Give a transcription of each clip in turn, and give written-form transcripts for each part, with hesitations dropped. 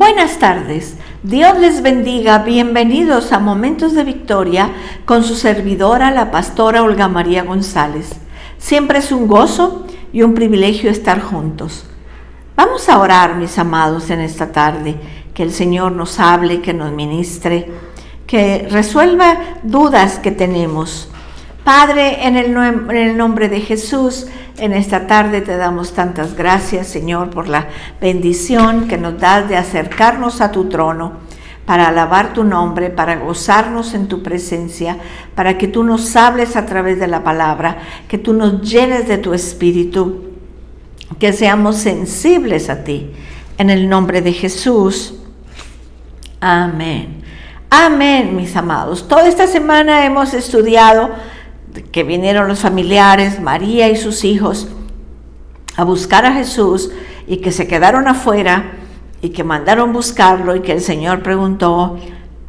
Buenas tardes, Dios les bendiga, bienvenidos a Momentos de Victoria con su servidora, la pastora Olga María González. Siempre es un gozo y un privilegio estar juntos. Vamos a orar, mis amados, en esta tarde, que el Señor nos hable, que nos ministre, que resuelva dudas que tenemos. Padre, en el nombre de Jesús, en esta tarde te damos tantas gracias, Señor, por la bendición que nos das de acercarnos a tu trono, para alabar tu nombre, para gozarnos en tu presencia, para que tú nos hables a través de la palabra, que tú nos llenes de tu espíritu, que seamos sensibles a ti. En el nombre de Jesús. Amén. Amén, mis amados. Toda esta semana hemos estudiado que vinieron los familiares, María y sus hijos, a buscar a Jesús y que se quedaron afuera y que mandaron buscarlo y que el Señor preguntó,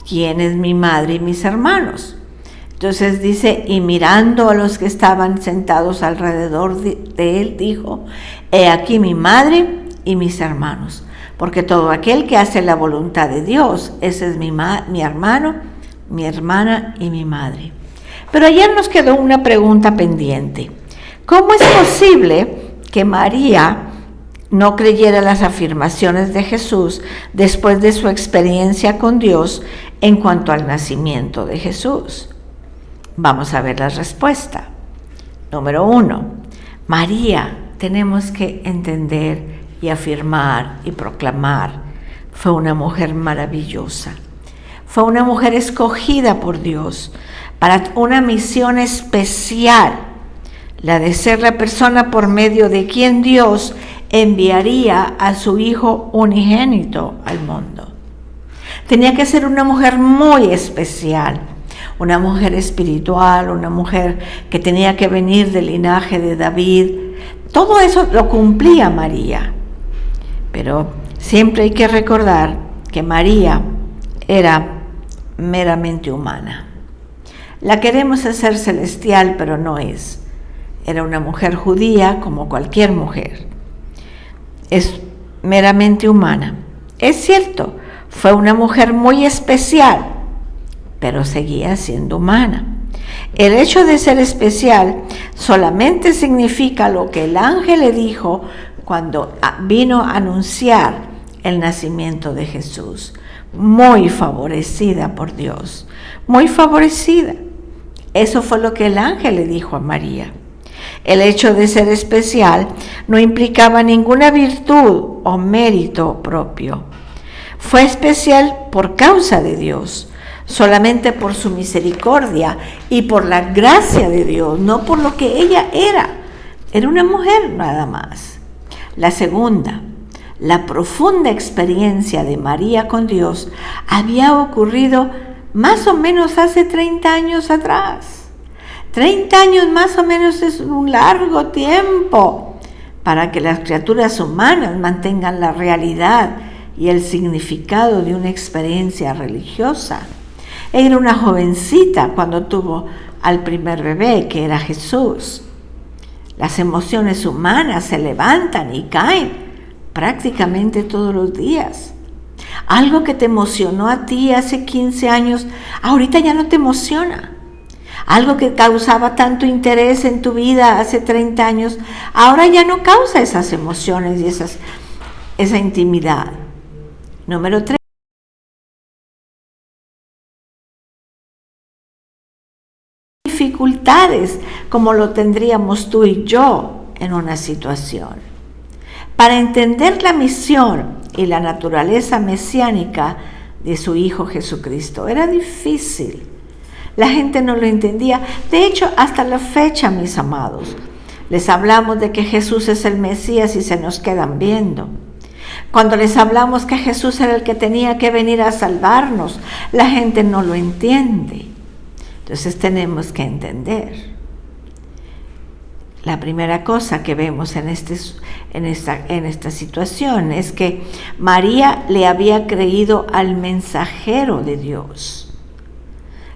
¿quién es mi madre y mis hermanos? Entonces dice, y mirando a los que estaban sentados alrededor de él, dijo, he aquí mi madre y mis hermanos, porque todo aquel que hace la voluntad de Dios, ese es mi hermano, mi hermana y mi madre. Pero ayer nos quedó una pregunta pendiente. ¿Cómo es posible que María no creyera las afirmaciones de Jesús después de su experiencia con Dios en cuanto al nacimiento de Jesús? Vamos a ver la respuesta. Número 1. María, tenemos que entender y afirmar y proclamar, fue una mujer maravillosa. Fue una mujer escogida por Dios para una misión especial, la de ser la persona por medio de quien Dios enviaría a su Hijo unigénito al mundo. Tenía que ser una mujer muy especial, una mujer espiritual, una mujer que tenía que venir del linaje de David. Todo eso lo cumplía María, pero siempre hay que recordar que María era meramente humana. La queremos hacer celestial, pero no es. Era una mujer judía como cualquier mujer. Es meramente humana. Es cierto, fue una mujer muy especial, pero seguía siendo humana. El hecho de ser especial solamente significa lo que el ángel le dijo cuando vino a anunciar el nacimiento de Jesús. Muy favorecida por Dios, muy favorecida. Eso fue lo que el ángel le dijo a María. El hecho de ser especial no implicaba ninguna virtud o mérito propio. Fue especial por causa de Dios, solamente por su misericordia y por la gracia de Dios, no por lo que ella era. Era una mujer nada más. La segunda, la profunda experiencia de María con Dios había ocurrido más o menos hace 30 años atrás. 30 años más o menos es un largo tiempo para que las criaturas humanas mantengan la realidad y el significado de una experiencia religiosa. Ella era una jovencita cuando tuvo al primer bebé, que era Jesús. Las emociones humanas se levantan y caen prácticamente todos los días. Algo que te emocionó a ti hace 15 años, ahorita ya no te emociona. Algo que causaba tanto interés en tu vida hace 30 años, ahora ya no causa esas emociones y esa intimidad. Número 3. Dificultades como lo tendríamos tú y yo en una situación. Para entender la misión y la naturaleza mesiánica de su Hijo Jesucristo era difícil. La gente no lo entendía. De hecho, hasta la fecha, mis amados, les hablamos de que Jesús es el Mesías y se nos quedan viendo. Cuando les hablamos que Jesús era el que tenía que venir a salvarnos, la gente no lo entiende. Entonces tenemos que entender. La primera cosa que vemos en esta situación es que María le había creído al mensajero de Dios.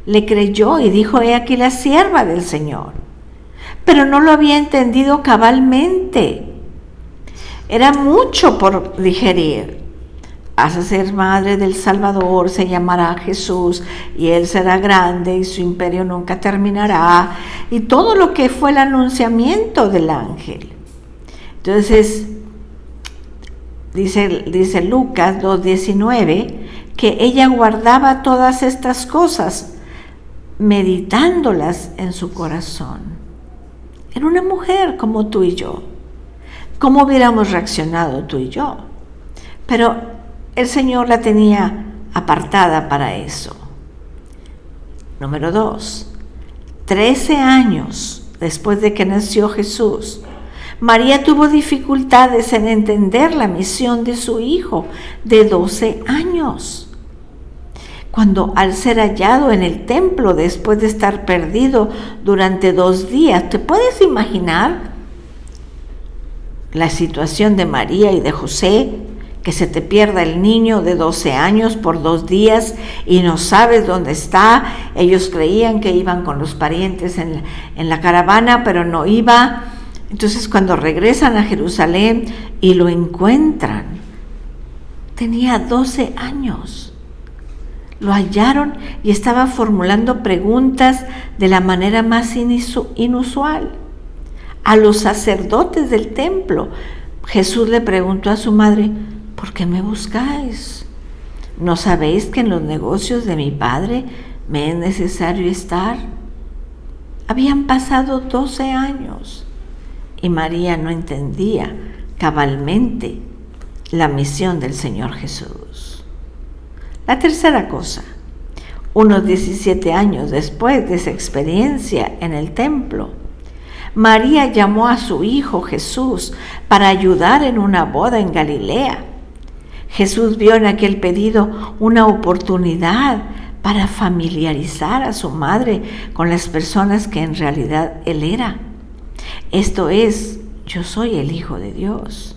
Le creyó y dijo, he aquí la sierva del Señor. Pero no lo había entendido cabalmente. Era mucho por digerir. vas a ser madre del Salvador, se llamará Jesús, y él será grande y su imperio nunca terminará, y todo lo que fue el anunciamiento del ángel. Entonces, dice Lucas 2:19, que ella guardaba todas estas cosas, meditándolas en su corazón. Era una mujer como tú y yo. ¿Cómo hubiéramos reaccionado tú y yo? Pero el Señor la tenía apartada para eso. Número 2. 13 años después de que nació Jesús, María tuvo dificultades en entender la misión de su hijo de 12 años. Cuando al ser hallado en el templo después de estar perdido durante 2 días, ¿te puedes imaginar la situación de María y de José? Que se te pierda el niño de 12 años por 2 días y no sabes dónde está. Ellos creían que iban con los parientes en la caravana, pero no iba. Entonces cuando regresan a Jerusalén y lo encuentran, tenía 12 años. Lo hallaron y estaba formulando preguntas de la manera más inusual. A los sacerdotes del templo, Jesús le preguntó a su madre: ¿por qué me buscáis? ¿No sabéis que en los negocios de mi Padre me es necesario estar? Habían pasado 12 años y María no entendía cabalmente la misión del Señor Jesús. La tercera cosa, unos 17 años después de esa experiencia en el templo, María llamó a su hijo Jesús para ayudar en una boda en Galilea. Jesús vio en aquel pedido una oportunidad para familiarizar a su madre con las personas que en realidad él era. Esto es, yo soy el Hijo de Dios.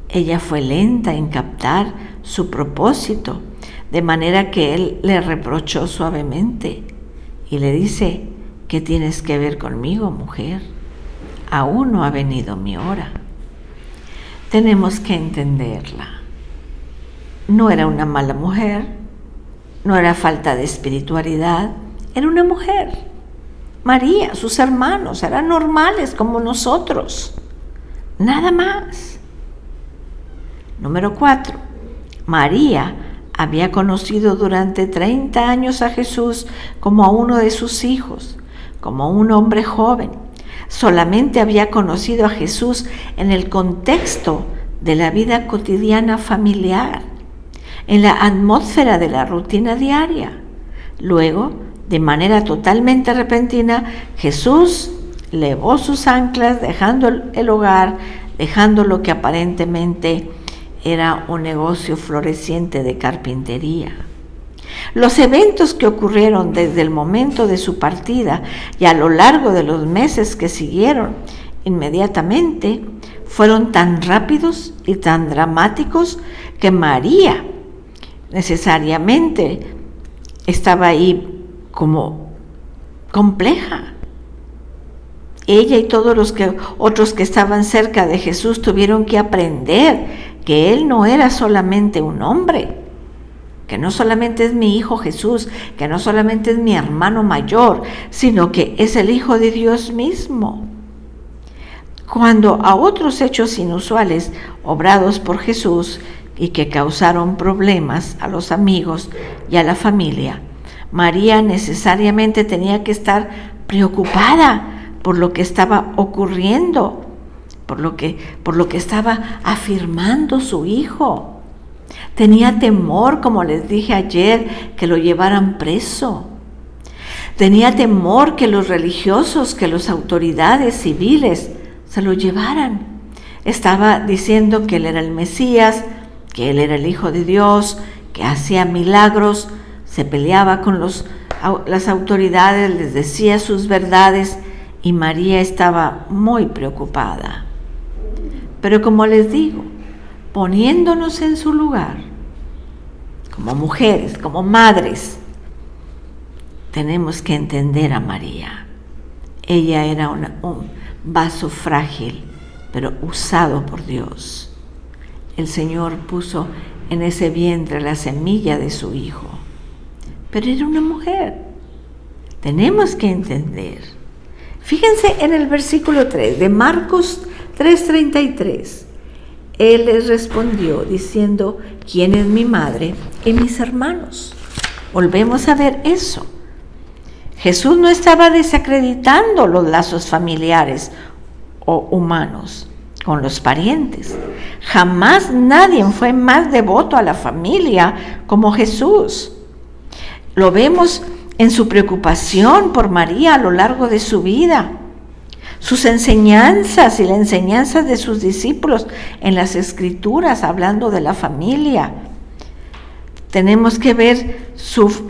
Ella fue lenta en captar su propósito, de manera que él le reprochó suavemente y le dice: ¿qué tienes que ver conmigo, mujer? Aún no ha venido mi hora. Tenemos que entenderla. No era una mala mujer, no era falta de espiritualidad, era una mujer. María, sus hermanos eran normales como nosotros, nada más. Número 4. María había conocido durante 30 años a Jesús como a uno de sus hijos, como un hombre joven. Solamente había conocido a Jesús en el contexto de la vida cotidiana familiar, en la atmósfera de la rutina diaria. Luego, de manera totalmente repentina, Jesús levó sus anclas, dejando el hogar, dejando lo que aparentemente era un negocio floreciente de carpintería. Los eventos que ocurrieron desde el momento de su partida y a lo largo de los meses que siguieron inmediatamente fueron tan rápidos y tan dramáticos que María necesariamente estaba ahí como compleja. Ella y todos los otros que estaban cerca de Jesús tuvieron que aprender que Él no era solamente un hombre, que no solamente es mi hijo Jesús, que no solamente es mi hermano mayor, sino que es el Hijo de Dios mismo. Cuando a otros hechos inusuales obrados por Jesús y que causaron problemas a los amigos y a la familia, María necesariamente tenía que estar preocupada por lo que estaba ocurriendo, por lo que estaba afirmando su hijo. Tenía temor, como les dije ayer, que lo llevaran preso. Tenía temor que los religiosos, que las autoridades civiles se lo llevaran. Estaba diciendo que él era el Mesías, que él era el Hijo de Dios, que hacía milagros, se peleaba con las autoridades, les decía sus verdades, y María estaba muy preocupada. Pero como les digo, poniéndonos en su lugar, como mujeres, como madres, tenemos que entender a María. Ella era un vaso frágil, pero usado por Dios. El Señor puso en ese vientre la semilla de su hijo. Pero era una mujer. Tenemos que entender. Fíjense en el versículo 3 de Marcos 3:33. Él les respondió diciendo: ¿quién es mi madre y mis hermanos? Volvemos a ver eso. Jesús no estaba desacreditando los lazos familiares o humanos con los parientes. Jamás nadie fue más devoto a la familia como Jesús. Lo vemos en su preocupación por María a lo largo de su vida, sus enseñanzas y las enseñanzas de sus discípulos en las Escrituras hablando de la familia. Tenemos que ver su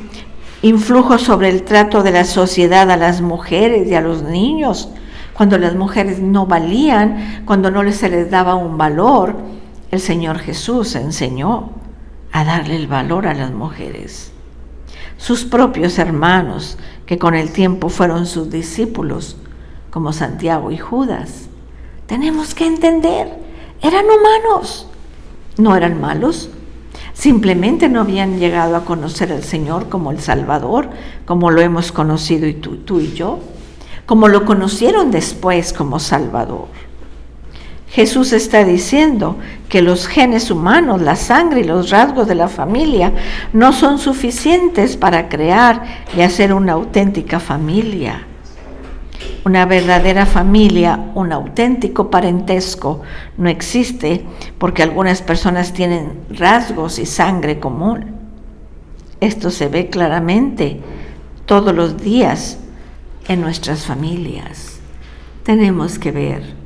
influjo sobre el trato de la sociedad a las mujeres y a los niños. Cuando las mujeres no valían, cuando no se les daba un valor, el Señor Jesús enseñó a darle el valor a las mujeres. Sus propios hermanos, que con el tiempo fueron sus discípulos, como Santiago y Judas. Tenemos que entender, eran humanos, no eran malos. Simplemente no habían llegado a conocer al Señor como el Salvador, como lo hemos conocido tú y yo, como lo conocieron después como Salvador. Jesús está diciendo que los genes humanos, la sangre y los rasgos de la familia no son suficientes para crear y hacer una auténtica familia. Una verdadera familia, un auténtico parentesco no existe porque algunas personas tienen rasgos y sangre común. Esto se ve claramente todos los días en nuestras familias. Tenemos que ver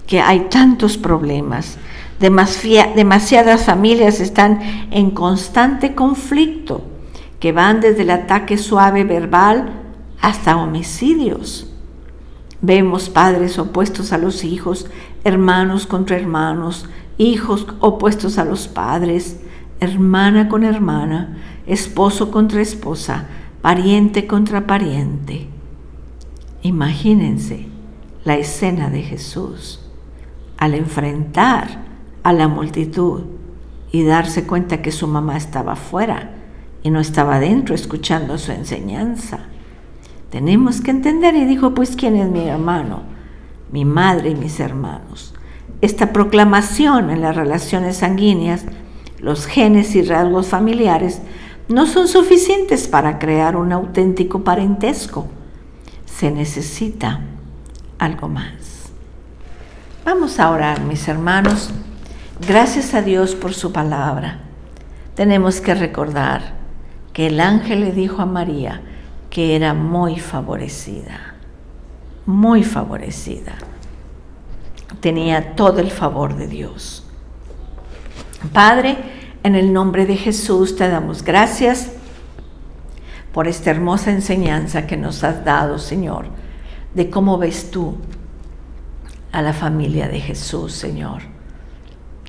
que hay tantos problemas, demasiadas familias están en constante conflicto, que van desde el ataque suave verbal hasta homicidios. Vemos padres opuestos a los hijos, hermanos contra hermanos, hijos opuestos a los padres, hermana con hermana, esposo contra esposa, pariente contra pariente. Imagínense la escena de Jesús al enfrentar a la multitud y darse cuenta que su mamá estaba afuera y no estaba dentro escuchando su enseñanza. Tenemos que entender, y dijo: pues ¿quién es mi hermano? Mi madre y mis hermanos. Esta proclamación en las relaciones sanguíneas, los genes y rasgos familiares no son suficientes para crear un auténtico parentesco. Se necesita algo más. Vamos a orar, mis hermanos. Gracias a Dios por su palabra. Tenemos que recordar que el ángel le dijo a María que era muy favorecida, muy favorecida. Tenía todo el favor de Dios. Padre, en el nombre de Jesús te damos gracias por esta hermosa enseñanza que nos has dado, Señor, de cómo ves tú a la familia de Jesús, Señor.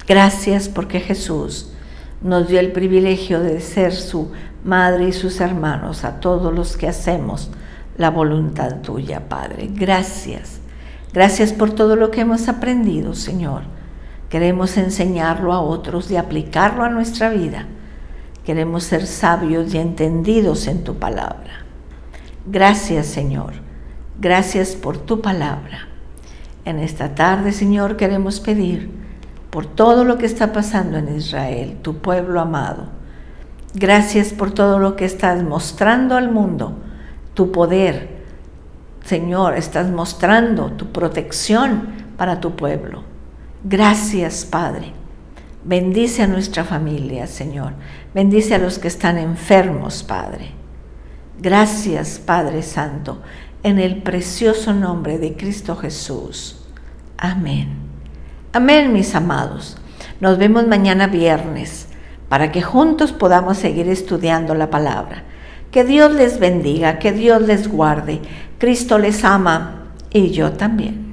Gracias porque Jesús nos dio el privilegio de ser su madre y sus hermanos a todos los que hacemos la voluntad tuya, Padre. Gracias. Gracias por todo lo que hemos aprendido, Señor. Queremos enseñarlo a otros y aplicarlo a nuestra vida. Queremos ser sabios y entendidos en tu palabra. Gracias, Señor. Gracias por tu palabra. En esta tarde, Señor, queremos pedir por todo lo que está pasando en Israel, tu pueblo amado. Gracias por todo lo que estás mostrando al mundo, tu poder. Señor, estás mostrando tu protección para tu pueblo. Gracias, Padre. Bendice a nuestra familia, Señor. Bendice a los que están enfermos, Padre. Gracias, Padre Santo, en el precioso nombre de Cristo Jesús. Amén. Amén, mis amados. Nos vemos mañana viernes para que juntos podamos seguir estudiando la palabra. Que Dios les bendiga, que Dios les guarde. Cristo les ama y yo también.